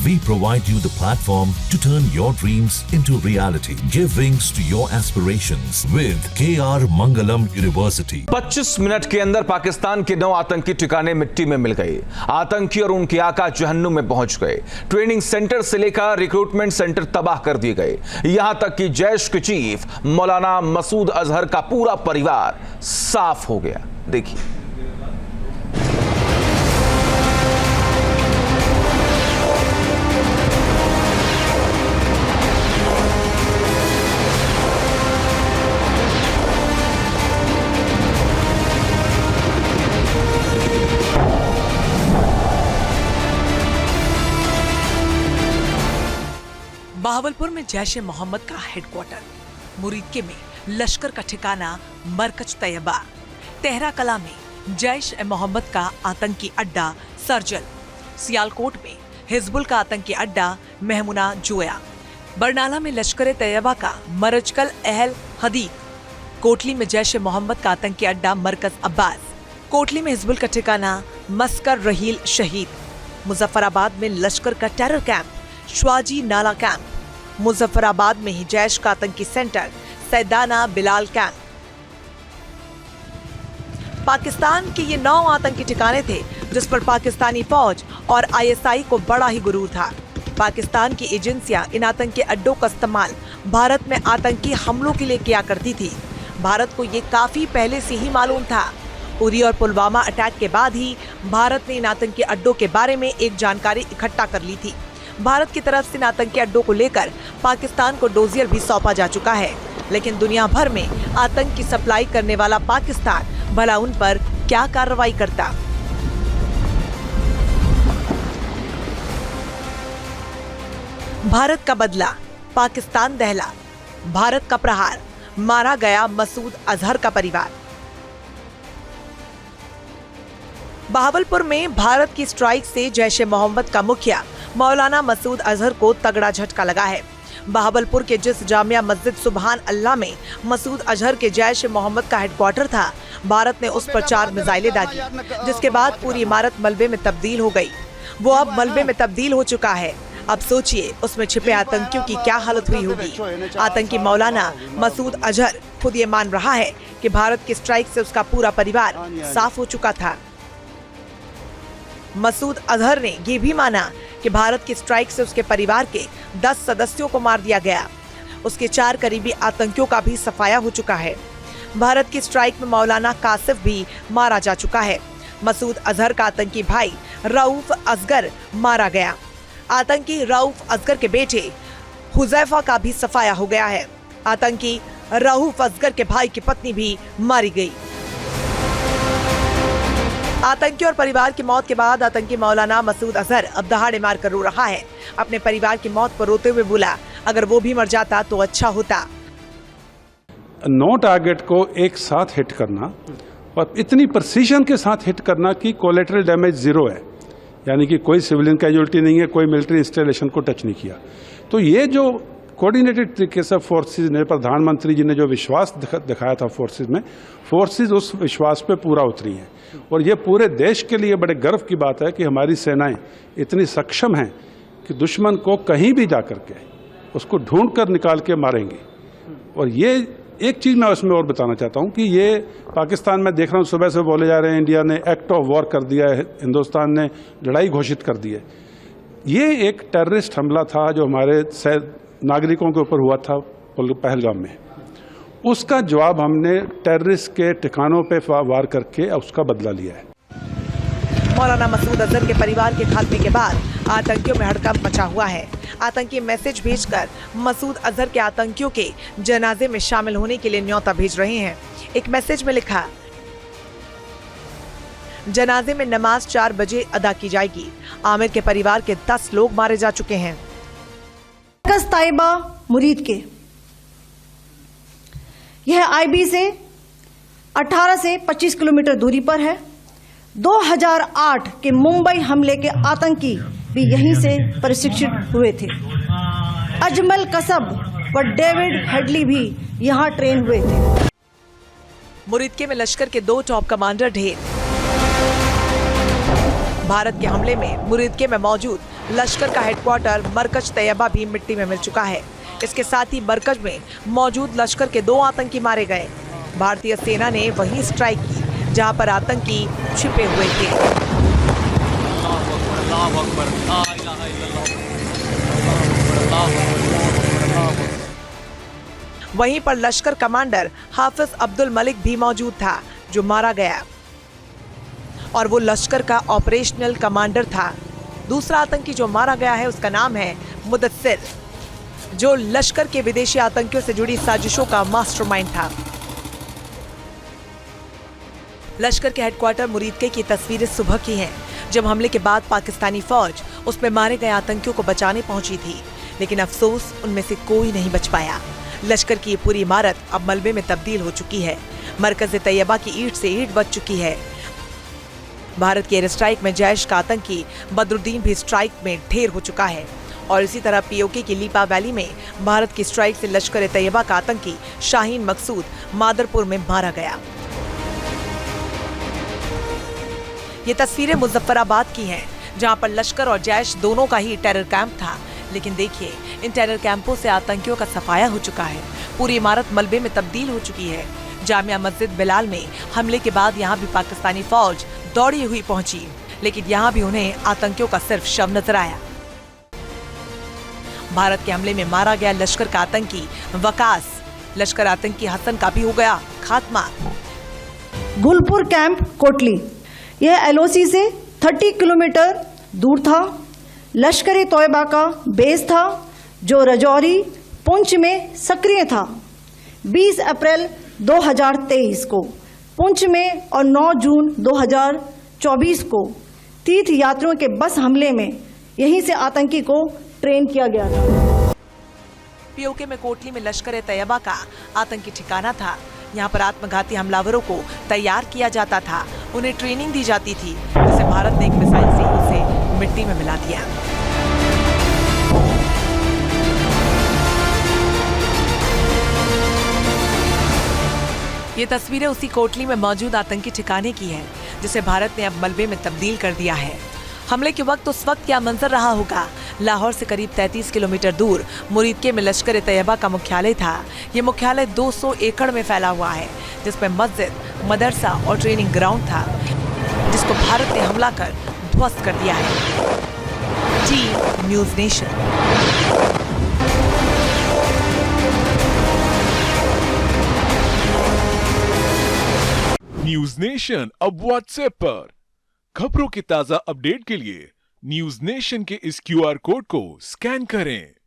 We provide you the platform to turn your dreams into reality. Give wings to your aspirations with KR Mangalam University. 25 minute के अंदर पाकिस्तान के 9 आतंकी ठिकाने मिट्टी में मिल गए। आतंकी और उनके आका जहन्नुम में पहुंच गए। ट्रेनिंग सेंटर से लेकर रिक्रूटमेंट सेंटर तबाह कर दिए गए। यहां तक कि जैश के चीफ मौलाना मसूद अजहर का पूरा परिवार साफ हो गया। देखिए। बहावलपुर में जैश मोहम्मद का हेडक्वार्टर, मुरीदके में लश्कर का ठिकाना मरकज तैयबा, तेहरा कला में जैश मोहम्मद का आतंकी अड्डा सर्जल, सियालकोट में हिजबुल का आतंकी अड्डा महमुना जोया, बरनाला में लश्कर तैयबा का मरजकल अहल हदीद, कोटली में जैश मोहम्मद का आतंकी अड्डा मरकज अब्बास, कोटली में हिजबुल का ठिकाना मस्कर रहील शहीद, मुजफ्फराबाद में लश्कर का टेरर कैंप श्वाजी नाला कैंप, मुजफ्फराबाद में ही जैश का आतंकी सेंटर सैदाना बिलाल कैंप। पाकिस्तान के ये 9 आतंकी ठिकाने थे जिस पर पाकिस्तानी फौज और आईएसआई को बड़ा ही गुरूर था। पाकिस्तान की एजेंसियां इन आतंकी अड्डों का इस्तेमाल भारत में आतंकी हमलों के लिए किया करती थी। भारत को ये काफी पहले से ही मालूम था। उरी और पुलवामा अटैक के बाद ही भारत ने इन आतंकी अड्डों के बारे में एक जानकारी इकट्ठा कर ली थी। भारत की तरफ से इन आतंकी अड्डों को लेकर पाकिस्तान को डोजियर भी सौंपा जा चुका है, लेकिन दुनिया भर में आतंक की सप्लाई करने वाला पाकिस्तान भला उन पर क्या कार्रवाई करता। भारत का बदला, पाकिस्तान दहला, भारत का प्रहार, मारा गया मसूद अजहर का परिवार। बहावलपुर में भारत की स्ट्राइक से जैश मोहम्मद का मुखिया मौलाना मसूद अजहर को तगड़ा झटका लगा है। बहावलपुर के जिस जामिया मस्जिद सुबहान अल्लाह में मसूद अजहर के जैश मोहम्मद का हेडक्वार्टर था, भारत ने उस पर 4 मिसाइलें दागी, जिसके बाद पूरी इमारत मलबे में तब्दील हो गई। वो अब मलबे में तब्दील हो चुका है। अब सोचिए उसमें छिपे आतंकियों की क्या हालत हुई होगी। आतंकी मौलाना मसूद अजहर खुद ये मान रहा है कि भारत की स्ट्राइक से उसका पूरा परिवार साफ हो चुका था। मसूद अजहर ने ये भी माना कि भारत की स्ट्राइक से उसके परिवार के 10 सदस्यों को मार दिया गया। उसके 4 करीबी आतंकियों का भी सफाया हो चुका है। भारत की स्ट्राइक में मौलाना कासिफ भी मारा जा चुका है। मसूद अजहर का आतंकी भाई रऊफ असगर मारा गया। आतंकी रऊफ असगर के बेटे हुजैफा का भी सफाया हो गया है। आतंकी रऊफ असगर के भाई की पत्नी भी मारी गई। आतंकी और परिवार की मौत के बाद आतंकी मौलाना मसूद अजहर अब दहाड़े मार कर रो रहा है। अपने परिवार की मौत पर रोते हुए बोला, अगर वो भी मर जाता तो अच्छा होता। 9 टारगेट को एक साथ हिट करना और इतनी प्रिसीजन के साथ हिट करना कि कोलेटरल डैमेज 0 है, यानी कि कोई सिविलियन कैजुअलिटी नहीं है, कोई मिलिट्री इंस्टॉलेशन को टच नहीं किया। तो ये जो कोऑर्डिनेटेड तरीके से फोर्सेज ने, प्रधानमंत्री जी ने जो विश्वास दिखाया था फोर्सेज में, फोर्सेज उस विश्वास पे पूरा उतरी हैं। और ये पूरे देश के लिए बड़े गर्व की बात है कि हमारी सेनाएं इतनी सक्षम हैं कि दुश्मन को कहीं भी जा कर के उसको ढूंढ कर निकाल के मारेंगे। और ये एक चीज़ मैं उसमें और बताना चाहता हूँ कि ये पाकिस्तान में देख रहा हूँ सुबह से बोले जा रहे हैं इंडिया ने एक्ट ऑफ वॉर कर दिया है, हिंदुस्तान ने लड़ाई घोषित कर दी है। ये एक टेररिस्ट हमला था जो हमारे नागरिकों के ऊपर हुआ था पहलगाम में। उसका जवाब हमने टेररिस्ट के ठिकानों पे वार करके उसका बदला लिया है। मौलाना मसूद अजहर के परिवार के खात्मे के बाद आतंकियों में हड़कंप मचा हुआ है। आतंकी मैसेज भेजकर मसूद अजहर के आतंकियों के जनाजे में शामिल होने के लिए न्योता भेज रहे हैं। एक मैसेज में लिखा, जनाजे में नमाज 4 बजे अदा की जाएगी। आमिर के परिवार के 10 लोग मारे जा चुके हैं। तैयबा मुरीद के यह आईबी से 18 से 25 किलोमीटर दूरी पर है। 2008 के मुंबई हमले के आतंकी भी यहीं से प्रशिक्षित हुए थे। अजमल कसब व डेविड हेडली भी यहां ट्रेन हुए थे। मुरीदके में लश्कर के 2 टॉप कमांडर ढेर। भारत के हमले में मुरीदके में मौजूद लश्कर का हेडक्वार्टर मरकज तैयबा भी मिट्टी में मिल चुका है। इसके साथ ही मरकज में मौजूद लश्कर के 2 आतंकी मारे गए। भारतीय सेना ने वहीं स्ट्राइक की जहां पर आतंकी छिपे हुए थे। वहीं पर लश्कर कमांडर हाफिज अब्दुल मलिक भी मौजूद था जो मारा गया और वो लश्कर का ऑपरेशनल कमांडर था। दूसरा आतंकी जो मारा गया है उसका नाम है मुदस्सिर, जो लश्कर के विदेशी आतंकियों से जुड़ी साजिशों का मास्टरमाइंड था। लश्कर के हेडक्वार्टर मुरीदके की तस्वीरें सुबह की हैं, जब हमले के बाद पाकिस्तानी फौज उसमें मारे गए आतंकियों को बचाने पहुंची थी, लेकिन अफसोस उनमें से कोई नहीं बच पाया। लश्कर की ये पूरी इमारत अब मलबे में तब्दील हो चुकी है। मरकज तैयबा की ईंट से ईंट बच चुकी है। भारत के एयर स्ट्राइक में जैश का आतंकी बदरुद्दीन भी स्ट्राइक में ढेर हो चुका है और इसी तरह पीओके की लीपा वैली में भारत की स्ट्राइक से लश्कर तैयबा का आतंकी शाहीन मकसूद मादरपुर में मारा गया। ये तस्वीरें मुजफ्फराबाद की हैं, जहां पर लश्कर और जैश दोनों का ही टेरर कैंप था। लेकिन देखिए, इन टेरर कैंपों से आतंकियों का सफाया हो चुका है। पूरी इमारत मलबे में तब्दील हो चुकी है। जामिया मस्जिद बिलाल में हमले के बाद यहाँ भी पाकिस्तानी फौज दौड़ी हुई पहुंची, लेकिन यहाँ भी उन्हें आतंकियों का सिर्फ शव नजर आया। भारत के हमले में मारा गया लश्कर का आतंकी वकास, लश्कर आतंकी हसन का भी हो गया खात्मा। गुलपुर कैंप कोटली, यह एलओसी से 30 किलोमीटर दूर था। लश्कर तोयबा का बेस था जो रजौरी पुंछ में सक्रिय था। 20 अप्रैल 2023 को पुंछ में और 9 जून 2024 को तीर्थ यात्रियों के बस हमले में यहीं से आतंकी को ट्रेन किया गया था। पीओके में कोटली में लश्कर तैयबा का आतंकी ठिकाना था। यहाँ पर आत्मघाती हमलावरों को तैयार किया जाता था, उन्हें ट्रेनिंग दी जाती थी, जिसे भारत ने एक मिसाइल से उसे मिट्टी में मिला दिया। ये तस्वीरें उसी कोटली में मौजूद आतंकी ठिकाने की है, जिसे भारत ने अब मलबे में तब्दील कर दिया है। हमले के वक्त उस वक्त क्या मंजर रहा होगा। लाहौर से करीब 33 किलोमीटर दूर मुरीदके में लश्कर तैयबा का मुख्यालय था। ये मुख्यालय 200 एकड़ में फैला हुआ है, जिसमें मस्जिद, मदरसा और ट्रेनिंग ग्राउंड था, जिसको भारत ने हमला कर ध्वस्त कर दिया है। T news nation. News nation अब व्हाट्सएप पर खबरों की ताजा अपडेट के लिए न्यूज नेशन के इस QR कोड को स्कैन करें।